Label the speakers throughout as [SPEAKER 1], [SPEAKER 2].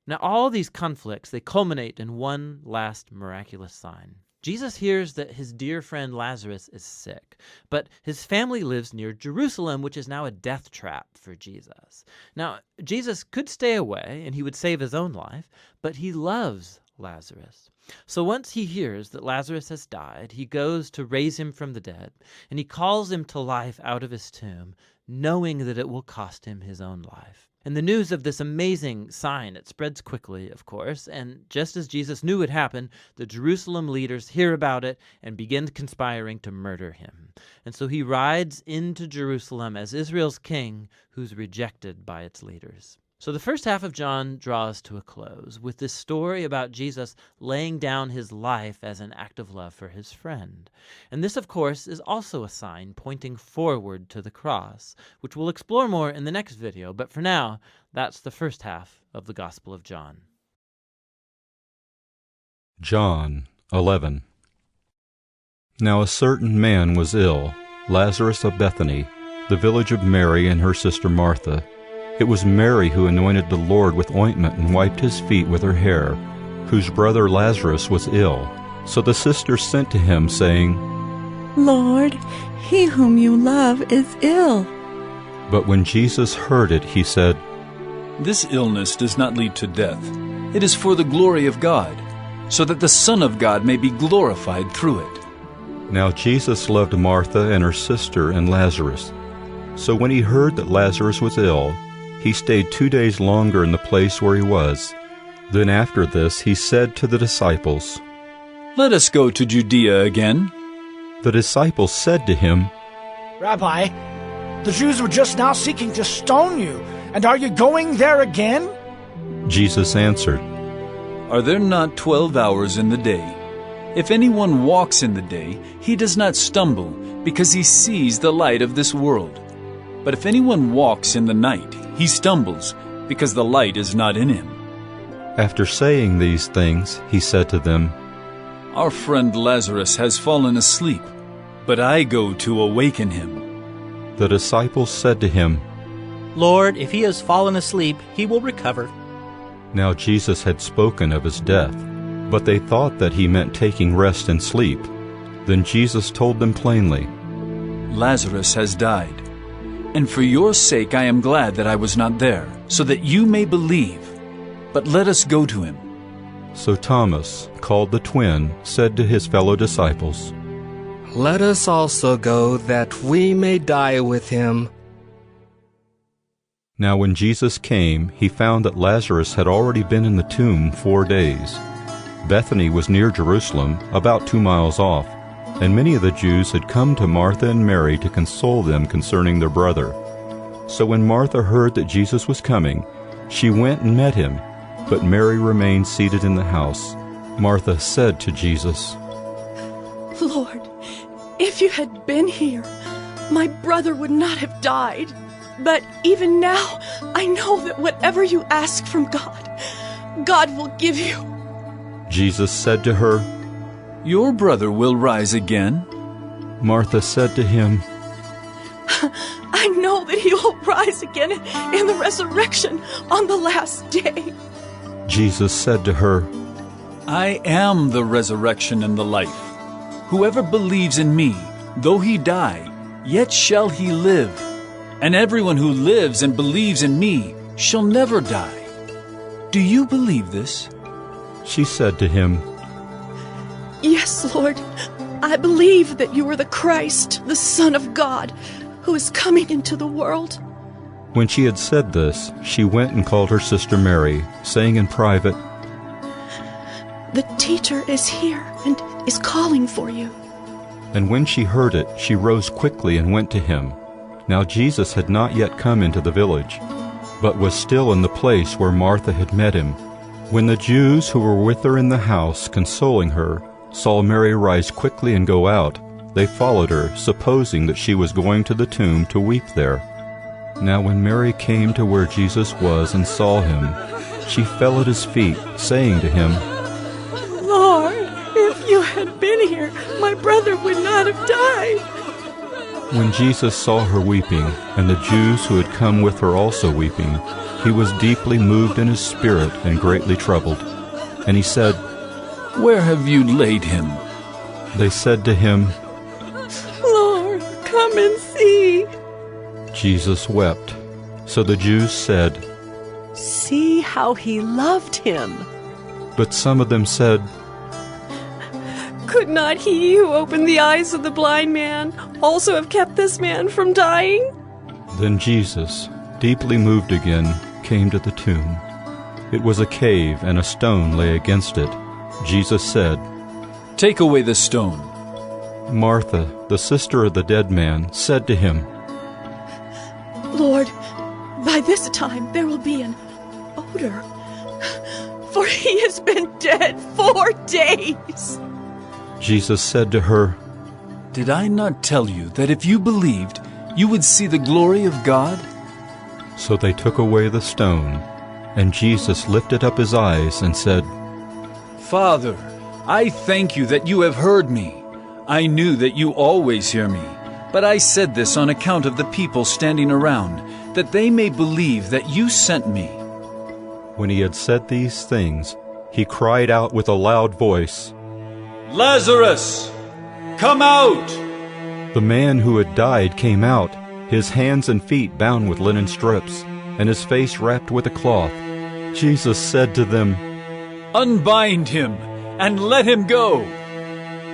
[SPEAKER 1] Now, all these conflicts, they culminate in one last miraculous sign. Jesus hears that his dear friend Lazarus is sick, but his family lives near Jerusalem, which is now a death trap for Jesus. Now, Jesus could stay away and he would save his own life, but he loves Lazarus. So once he hears that Lazarus has died, he goes to raise him from the dead, and he calls him to life out of his tomb, knowing that it will cost him his own life. And the news of this amazing sign, it spreads quickly, of course, and just as Jesus knew would happen, the Jerusalem leaders hear about it and begin conspiring to murder him. And so he rides into Jerusalem as Israel's king, who's rejected by its leaders. So the first half of John draws to a close with this story about Jesus laying down his life as an act of love for his friend. And this, of course, is also a sign pointing forward to the cross, which we'll explore more in the next video. But for now, that's the first half of the Gospel of John.
[SPEAKER 2] John 11. Now a certain man was ill, Lazarus of Bethany, the village of Mary and her sister Martha. It was Mary who anointed the Lord with ointment and wiped his feet with her hair, whose brother Lazarus was ill. So the sisters sent to him, saying,
[SPEAKER 3] Lord, he whom you love is ill.
[SPEAKER 2] But when Jesus heard it, he said,
[SPEAKER 4] This illness does not lead to death. It is for the glory of God, so that the Son of God may be glorified through it.
[SPEAKER 2] Now Jesus loved Martha and her sister and Lazarus. So when he heard that Lazarus was ill, he stayed 2 days longer in the place where he was. Then after this he said to the disciples,
[SPEAKER 4] Let us go to Judea again.
[SPEAKER 2] The disciples said to him,
[SPEAKER 5] Rabbi, the Jews were just now seeking to stone you, and are you going there again?
[SPEAKER 2] Jesus answered,
[SPEAKER 4] Are there not 12 hours in the day? If anyone walks in the day, he does not stumble, because he sees the light of this world. But if anyone walks in the night, he stumbles, because the light is not in him.
[SPEAKER 2] After saying these things, he said to them,
[SPEAKER 4] Our friend Lazarus has fallen asleep, but I go to awaken him.
[SPEAKER 2] The disciples said to him,
[SPEAKER 6] Lord, if he has fallen asleep, he will recover.
[SPEAKER 2] Now Jesus had spoken of his death, but they thought that he meant taking rest and sleep. Then Jesus told them plainly,
[SPEAKER 4] Lazarus has died. And for your sake I am glad that I was not there, so that you may believe. But let us go to him.
[SPEAKER 2] So Thomas, called the twin, said to his fellow disciples,
[SPEAKER 7] Let us also go, that we may die with him.
[SPEAKER 2] Now when Jesus came, he found that Lazarus had already been in the tomb 4 days. Bethany was near Jerusalem, about 2 miles off. And many of the Jews had come to Martha and Mary to console them concerning their brother. So when Martha heard that Jesus was coming, she went and met him, but Mary remained seated in the house. Martha said to Jesus,
[SPEAKER 3] Lord, if you had been here, my brother would not have died. But even now, I know that whatever you ask from God, God will give you.
[SPEAKER 2] Jesus said to her,
[SPEAKER 4] Your brother will rise again.
[SPEAKER 2] Martha said to him,
[SPEAKER 3] I know that he will rise again in the resurrection on the last day.
[SPEAKER 2] Jesus said to her,
[SPEAKER 4] I am the resurrection and the life. Whoever believes in me, though he die, yet shall he live. And everyone who lives and believes in me shall never die. Do you believe this?
[SPEAKER 2] She said to him,
[SPEAKER 3] Yes, Lord, I believe that you are the Christ, the Son of God, who is coming into the world.
[SPEAKER 2] When she had said this, she went and called her sister Mary, saying in private,
[SPEAKER 3] The teacher is here and is calling for you.
[SPEAKER 2] And when she heard it, she rose quickly and went to him. Now Jesus had not yet come into the village, but was still in the place where Martha had met him. When the Jews who were with her in the house, consoling her, saw Mary rise quickly and go out, they followed her, supposing that she was going to the tomb to weep there. Now when Mary came to where Jesus was and saw him, she fell at his feet, saying to him,
[SPEAKER 3] Lord, if you had been here, my brother would not have died.
[SPEAKER 2] When Jesus saw her weeping, and the Jews who had come with her also weeping, he was deeply moved in his spirit and greatly troubled. And he said,
[SPEAKER 4] Where have you laid him?
[SPEAKER 2] They said to him,
[SPEAKER 3] Lord, come and see.
[SPEAKER 2] Jesus wept. So the Jews said,
[SPEAKER 8] See how he loved him.
[SPEAKER 2] but some of them said,
[SPEAKER 3] Could not he who opened the eyes of the blind man also have kept this man from dying?
[SPEAKER 2] Then Jesus, deeply moved again, came to the tomb. It was a cave, and a stone lay against it. Jesus said,
[SPEAKER 4] Take away the stone.
[SPEAKER 2] Martha, the sister of the dead man, said to him,
[SPEAKER 3] Lord, by this time there will be an odor, for he has been dead 4 days.
[SPEAKER 2] Jesus said to her,
[SPEAKER 4] Did I not tell you that if you believed, you would see the glory of God?
[SPEAKER 2] So they took away the stone, and Jesus lifted up his eyes and said,
[SPEAKER 4] Father, I thank you that you have heard me. I knew that you always hear me, but I said this on account of the people standing around, that they may believe that you sent me.
[SPEAKER 2] When he had said these things, he cried out with a loud voice,
[SPEAKER 4] Lazarus, come out!
[SPEAKER 2] The man who had died came out, his hands and feet bound with linen strips, and his face wrapped with a cloth. Jesus said to them,
[SPEAKER 4] Unbind him, and let him go.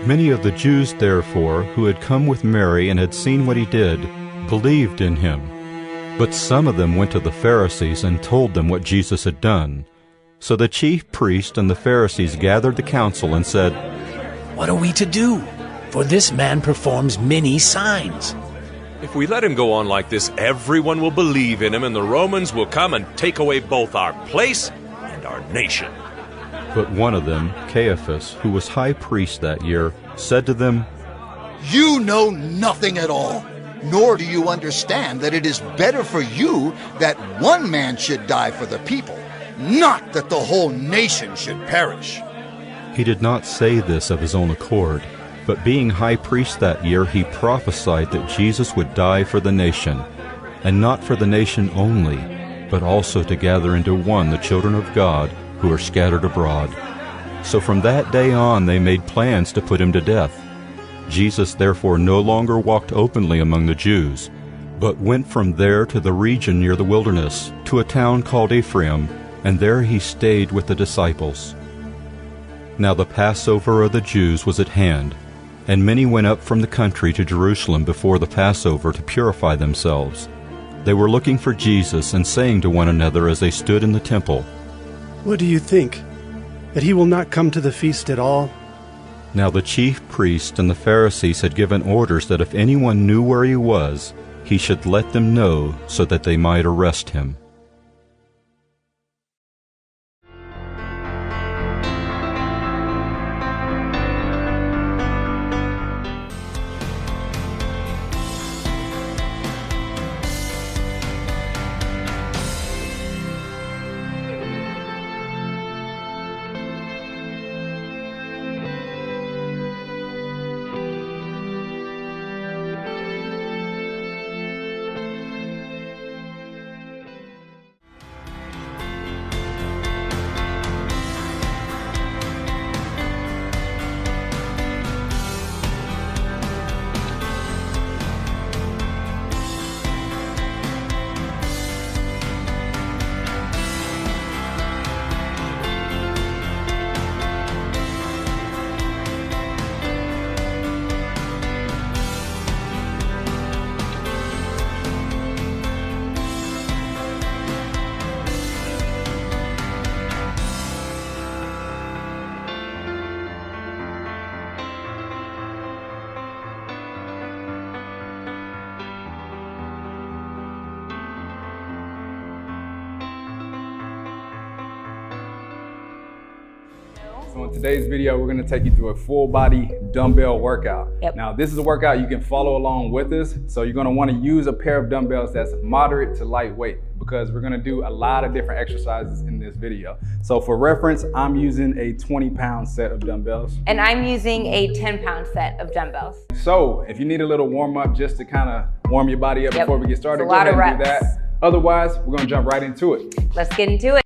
[SPEAKER 2] Many of the Jews, therefore, who had come with Mary and had seen what he did, believed in him. But some of them went to the Pharisees and told them what Jesus had done. So the chief priests and the Pharisees gathered the council and said,
[SPEAKER 5] What are we to do? For this man performs many signs.
[SPEAKER 9] If we let him go on like this, everyone will believe in him, and the Romans will come and take away both our place and our nation.
[SPEAKER 2] But one of them, Caiaphas, who was high priest that year, said to them,
[SPEAKER 10] You know nothing at all, nor do you understand that it is better for you that one man should die for the people, not that the whole nation should perish.
[SPEAKER 2] He did not say this of his own accord, but being high priest that year, he prophesied that Jesus would die for the nation, and not for the nation only, but also to gather into one the children of God who are scattered abroad. So from that day on they made plans to put him to death. Jesus therefore no longer walked openly among the Jews, but went from there to the region near the wilderness, to a town called Ephraim, and there he stayed with the disciples. Now the Passover of the Jews was at hand, and many went up from the country to Jerusalem before the Passover to purify themselves. They were looking for Jesus and saying to one another as they stood in the temple,
[SPEAKER 11] What do you think? That he will not come to the feast at all?
[SPEAKER 2] Now the chief priests and the Pharisees had given orders that if anyone knew where he was, he should let them know so that they might arrest him.
[SPEAKER 12] So in today's video, we're gonna take you through a full body dumbbell workout.
[SPEAKER 13] Yep.
[SPEAKER 12] Now, this is a workout you can follow along with us. So you're gonna wanna use a pair of dumbbells that's moderate to lightweight because we're gonna do a lot of different exercises in this video. So for reference, I'm using a 20-pound set of dumbbells.
[SPEAKER 13] And I'm using a 10-pound set of dumbbells.
[SPEAKER 12] So if you need a little warm up just to kind of warm your body up before we get started,
[SPEAKER 13] It's a lot
[SPEAKER 12] go ahead
[SPEAKER 13] of
[SPEAKER 12] and do
[SPEAKER 13] reps.
[SPEAKER 12] that. Otherwise, we're gonna jump right into it.
[SPEAKER 13] Let's get into it.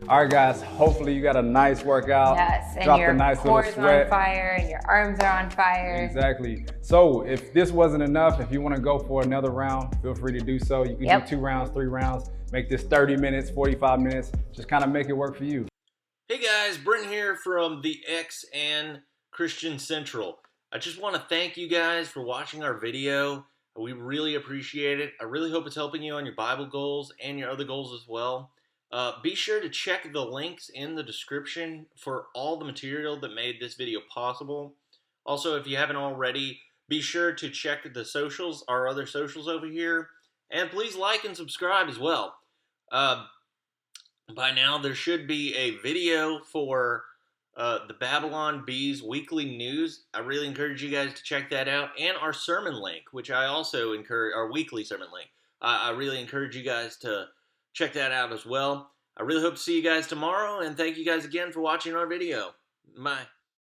[SPEAKER 12] All right, guys, hopefully you got a nice workout.
[SPEAKER 13] Yes, and
[SPEAKER 12] dropped
[SPEAKER 13] your
[SPEAKER 12] a nice little
[SPEAKER 13] core is
[SPEAKER 12] sweat.
[SPEAKER 13] on fire and your arms are on fire.
[SPEAKER 12] Exactly. So if this wasn't enough, if you want to go for another round, feel free to do so. You can do 2 rounds, 3 rounds, make this 30 minutes, 45 minutes, just kind of make it work for you.
[SPEAKER 14] Hey guys, Brent here from the X and Christian Central. I just want to thank you guys for watching our video. We really appreciate it. I really hope it's helping you on your Bible goals and your other goals as well. Be sure to check the links in the description for all the material that made this video possible. Also, if you haven't already, be sure to check the socials, our other socials over here, and please like and subscribe as well. By now, there should be a video for the Babylon Bees weekly news. I really encourage you guys to check that out, and our sermon link, which I also encourage, our weekly sermon link. I really encourage you guys to check that out as well. I really hope to see you guys tomorrow, and thank you guys again for watching our video. Bye.